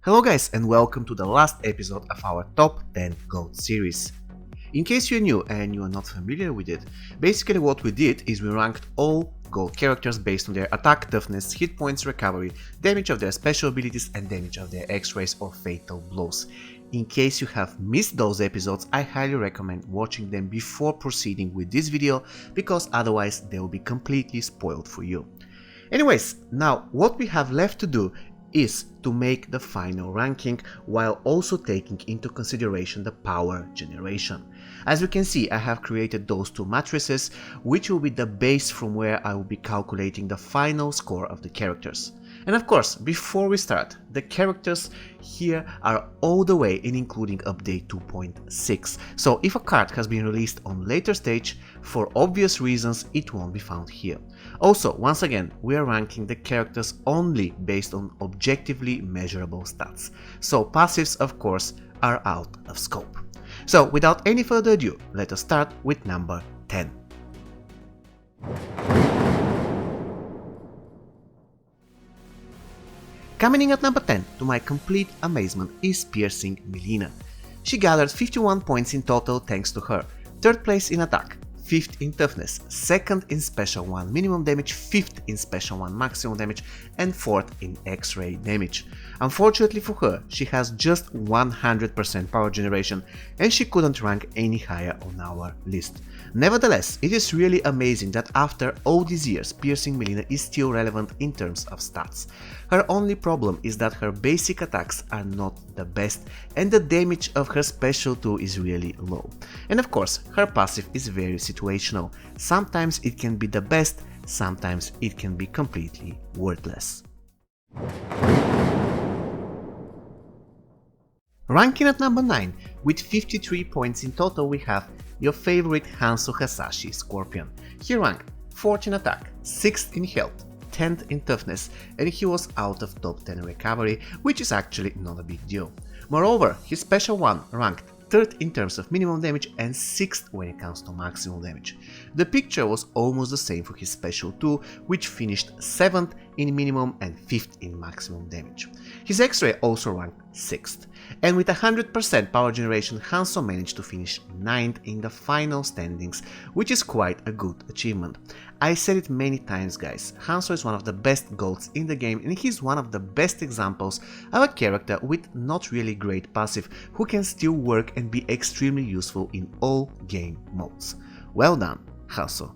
Hello guys and welcome to the last episode of our top 10 GOAT series. In case you're new and you are not familiar with it, basically what we did is we ranked all GOAT characters based on their attack, toughness, hit points, recovery, damage of their special abilities and damage of their X-rays or fatal blows. In case you have missed those episodes, I highly recommend watching them before proceeding with this video because otherwise they will be completely spoiled for you. Anyways, now what we have left to do is to make the final ranking while also taking into consideration the power generation. As you can see, I have created those two matrices, which will be the base from where I will be calculating the final score of the characters. And of course, before we start, the characters here are all the way in including update 2.6. So if a card has been released on later stage, for obvious reasons it won't be found here. Also, once again, we are ranking the characters only based on objectively measurable stats. So passives, of course, are out of scope. So without any further ado, let us start with number 10. Coming in at number 10, to my complete amazement, is Piercing Molina. She gathered 51 points in total thanks to her 3rd place in attack, 5th in toughness, 2nd in special 1 minimum damage, 5th in special 1 maximum damage, and 4th in X-ray damage. Unfortunately for her, she has just 100% power generation and she couldn't rank any higher on our list. Nevertheless, it is really amazing that after all these years, Piercing Molina is still relevant in terms of stats. Her only problem is that her basic attacks are not the best and the damage of her special 2 is really low. And of course, her passive is very situational. Sometimes it can be the best, sometimes it can be completely worthless. Ranking at number 9, with 53 points in total, we have your favorite Hisashi Scorpion. He ranked 4th in attack, 6th in health, 10th in toughness, and he was out of top 10 recovery, which is actually not a big deal. Moreover, his special 1 ranked 3rd in terms of minimum damage and 6th when it comes to maximum damage. The picture was almost the same for his special 2, which finished 7th in minimum and 5th in maximum damage. His X-ray also ranked 6th, and with 100% power generation, Hanzo managed to finish 9th in the final standings, which is quite a good achievement. I said it many times guys, Hanzo is one of the best GOATs in the game and he's one of the best examples of a character with not really great passive who can still work and be extremely useful in all game modes. Well done, Hanzo.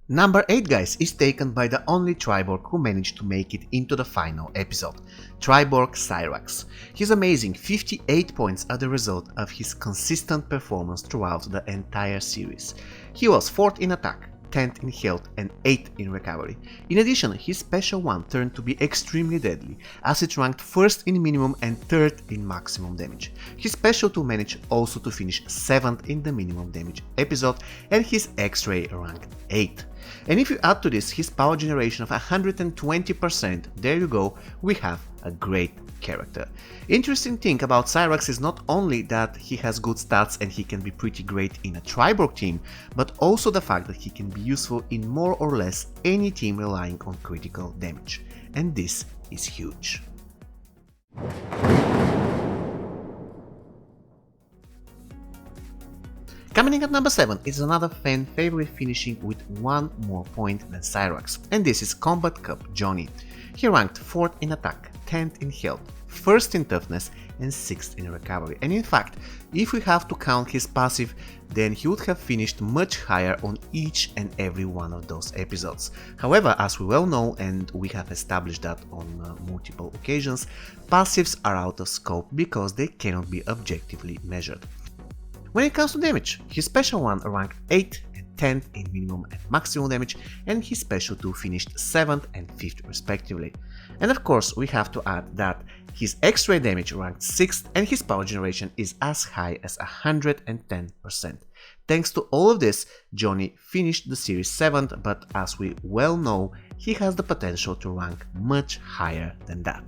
Number 8 guys is taken by the only Triborg who managed to make it into the final episode, Triborg Cyrax. His amazing 58 points are the result of his consistent performance throughout the entire series. He was 4th in attack, 10th in health and 8th in recovery. In addition, his special 1 turned to be extremely deadly, as it ranked 1st in minimum and 3rd in maximum damage. His special 2 managed also to finish 7th in the minimum damage episode and his X-ray ranked 8th. And if you add to this his power generation of 120%, there you go, we have a great character. Interesting thing about Cyrax is not only that he has good stats and he can be pretty great in a Triborg team, but also the fact that he can be useful in more or less any team relying on critical damage. And this is huge. Coming in at number 7 is another fan favorite finishing with 1 more point than Cyrax, and this is Combat Cup Johnny. He ranked 4th in attack, 10th in health, 1st in toughness and 6th in recovery, and in fact, if we have to count his passive, then he would have finished much higher on each and every one of those episodes. However, as we well know and we have established that on multiple occasions, passives are out of scope because they cannot be objectively measured. When it comes to damage, his special 1 ranked 8th and 10th in minimum and maximum damage, and his special 2 finished 7th and 5th respectively. And of course, we have to add that his X-ray damage ranked 6th and his power generation is as high as 110%. Thanks to all of this, Johnny finished the series 7th, but as we well know, he has the potential to rank much higher than that.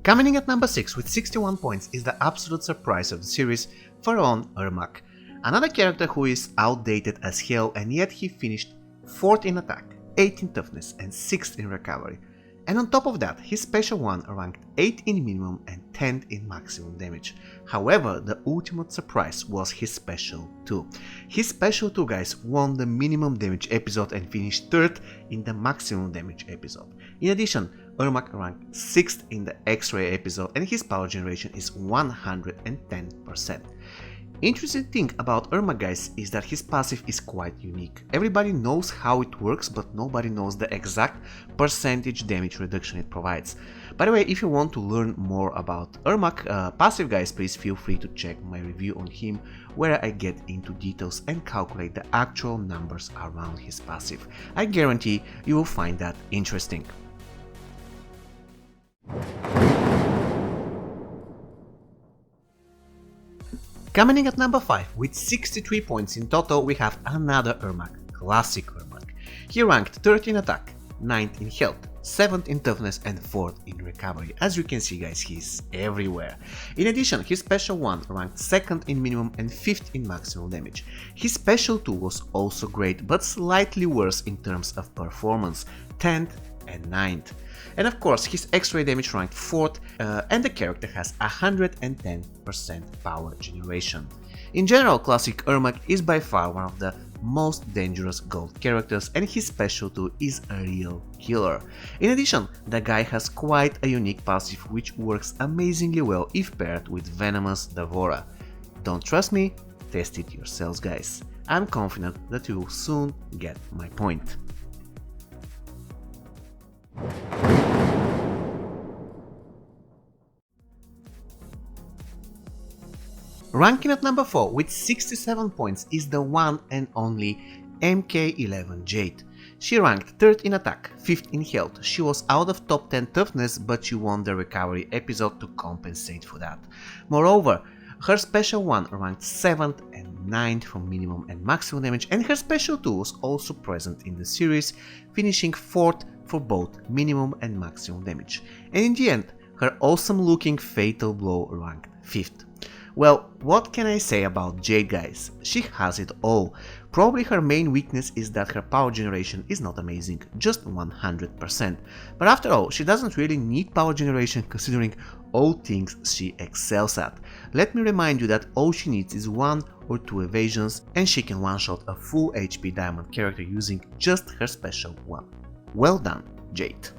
Coming in at number 6 with 61 points is the absolute surprise of the series, Pharaon Ermac. Another character who is outdated as hell and yet he finished 4th in attack, 8th in toughness and 6th in recovery. And on top of that, his special 1 ranked 8th in minimum and 10th in maximum damage. However, the ultimate surprise was his special 2. His special 2, guys, won the minimum damage episode and finished 3rd in the maximum damage episode. In addition, Ermac ranked 6th in the X-ray episode and his power generation is 110%. Interesting thing about Ermac, guys, is that his passive is quite unique. Everybody knows how it works, but nobody knows the exact percentage damage reduction it provides. By the way, if you want to learn more about Ermac passive, guys, please feel free to check my review on him, where I get into details and calculate the actual numbers around his passive. I guarantee you will find that interesting. Coming in at number 5 with 63 points in total, we have another Ermac, classic Ermac. He ranked 3rd in attack, 9th in health, 7th in toughness and 4th in recovery. As you can see, guys, he's everywhere. In addition, his special 1 ranked 2nd in minimum and 5th in maximum damage. His special 2 was also great, but slightly worse in terms of performance, 10th and 9th. And of course, his X-ray damage ranked 4th and the character has 110% power generation. In general, classic Ermac is by far one of the most dangerous gold characters and his special 2 is a real killer. In addition, the guy has quite a unique passive which works amazingly well if paired with Venomous Devourer. Don't trust me? Test it yourselves, guys. I'm confident that you will soon get my point. Ranking at number 4 with 67 points is the one and only MK11 Jade. She ranked 3rd in attack, 5th in health. She was out of top 10 toughness, but she won the recovery episode to compensate for that. Moreover, her special 1 ranked 7th and 9th for minimum and maximum damage, and her special 2 was also present in the series, finishing 4th for both minimum and maximum damage. And in the end, her awesome looking fatal blow ranked 5th. Well, what can I say about Jade, guys? She has it all. Probably her main weakness is that her power generation is not amazing, just 100%. But after all, she doesn't really need power generation considering all things she excels at. Let me remind you that all she needs is 1 or 2 evasions and she can one-shot a full HP diamond character using just her special 1. Well done, Jade.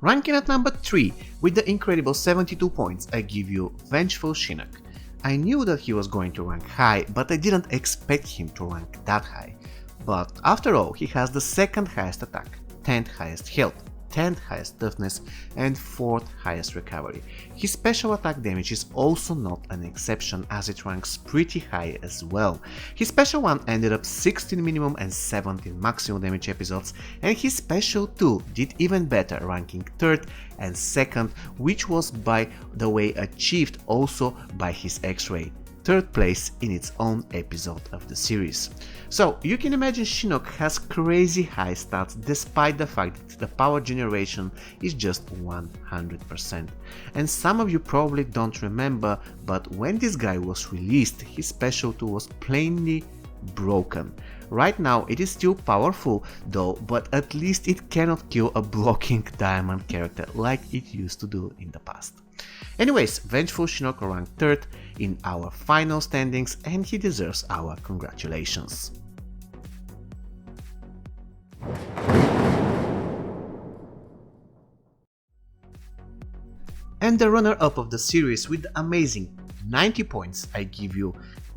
Ranking at number 3 with the incredible 72 points, I give you Vengeful Shinik. I knew that he was going to rank high, but I didn't expect him to rank that high. But after all, he has the 2nd highest attack, 10th highest health, 10th highest toughness and 4th highest recovery. His special attack damage is also not an exception as it ranks pretty high as well. His special 1 ended up 6th in minimum and 7th in maximum damage episodes, and his special 2 did even better, ranking 3rd and 2nd, which was by the way achieved also by his X-ray. 3rd place in its own episode of the series. So you can imagine Shinik has crazy high stats despite the fact that the power generation is just 100%. And some of you probably don't remember, but when this guy was released, his special 2 was plainly broken. Right now it is still powerful though, but at least it cannot kill a blocking diamond character like it used to do in the past. Anyways, Vengeful Shinik ranked 3rd in our final standings and he deserves our congratulations. And the runner-up of the series with the amazing 90 points, I give you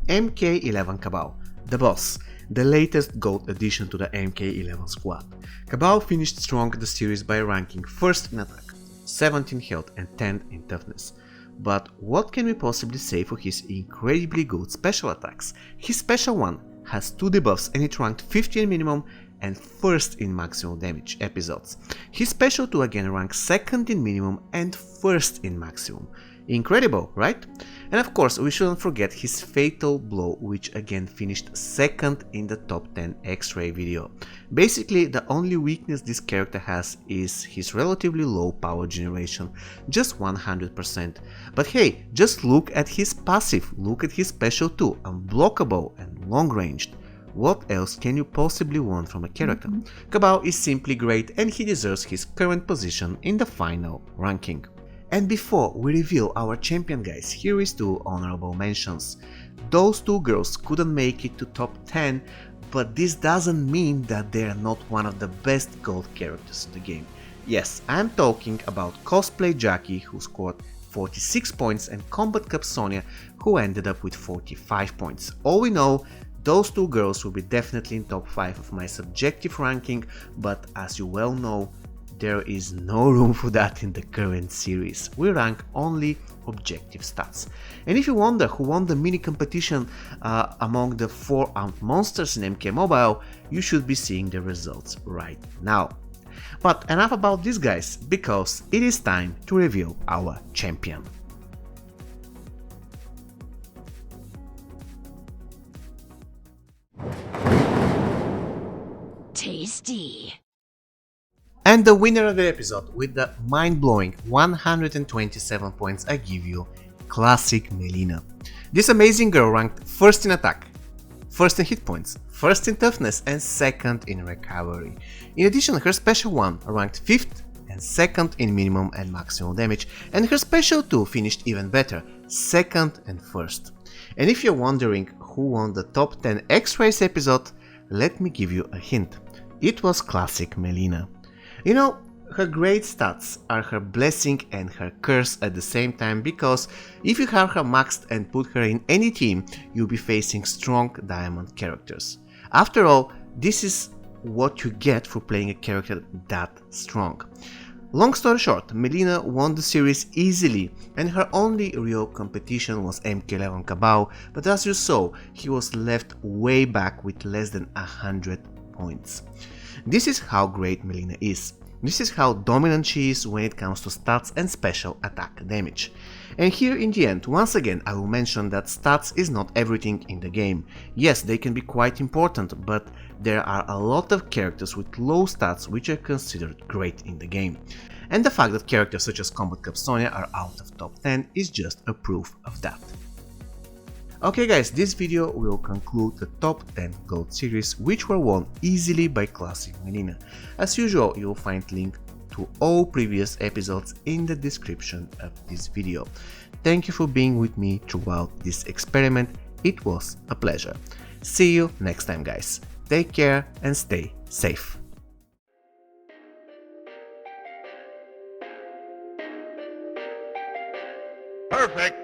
MK11 Cabal, the boss, the latest gold addition to the MK11 squad. Cabal finished strong the series by ranking 1st in attack, 7th in health and 10th in toughness. But what can we possibly say for his incredibly good special attacks? His special 1 has 2 debuffs and it ranked 50 in minimum and 1st in maximum damage episodes. His special 2 again ranks 2nd in minimum and 1st in maximum. Incredible, right? And of course, we shouldn't forget his fatal blow, which again finished second in the top 10 X-ray video. Basically, the only weakness this character has is his relatively low power generation, just 100%. But hey, just look at his passive, look at his special too, unblockable and long-ranged. What else can you possibly want from a character? Cabal is simply great and he deserves his current position in the final ranking. And before we reveal our champion guys, here is two honorable mentions. Those two girls couldn't make it to top 10, but this doesn't mean that they are not one of the best gold characters in the game. Yes, I'm talking about Cosplay Jackie, who scored 46 points, and Combat Cup Sonya, who ended up with 45 points. All we know, those two girls will be definitely in top 5 of my subjective ranking, but as you well know, there is no room for that in the current series. We rank only objective stats. And if you wonder who won the mini competition among the 4-armed monsters in MK Mobile, you should be seeing the results right now. But enough about these guys, because it is time to reveal our champion. Tasty. And the winner of the episode with the mind-blowing 127 points I give you, Classic Molina. This amazing girl ranked first in attack, first in hit points, first in toughness and second in recovery. In addition, her special 1 ranked 5th and 2nd in minimum and maximum damage, and her special 2 finished even better, 2nd and 1st. And if you're wondering who won the top 10 X-Rays episode, let me give you a hint. It was Classic Molina. You know, her great stats are her blessing and her curse at the same time, because if you have her maxed and put her in any team, you'll be facing strong diamond characters. After all, this is what you get for playing a character that strong. Long story short, Molina won the series easily, and her only real competition was MK11 Cabal, but as you saw, he was left way back with less than 100 points. This is how great Molina is. This is how dominant she is when it comes to stats and special attack damage. And here in the end, once again, I will mention that stats is not everything in the game. Yes, they can be quite important, but there are a lot of characters with low stats which are considered great in the game. And the fact that characters such as Combat Cup Sonya are out of top 10 is just a proof of that. Okay guys, this video will conclude the top 10 gold series, which were won easily by Classic Molina. As usual, you will find link to all previous episodes in the description of this video. Thank you for being with me throughout this experiment, it was a pleasure. See you next time guys, take care and stay safe. Perfect.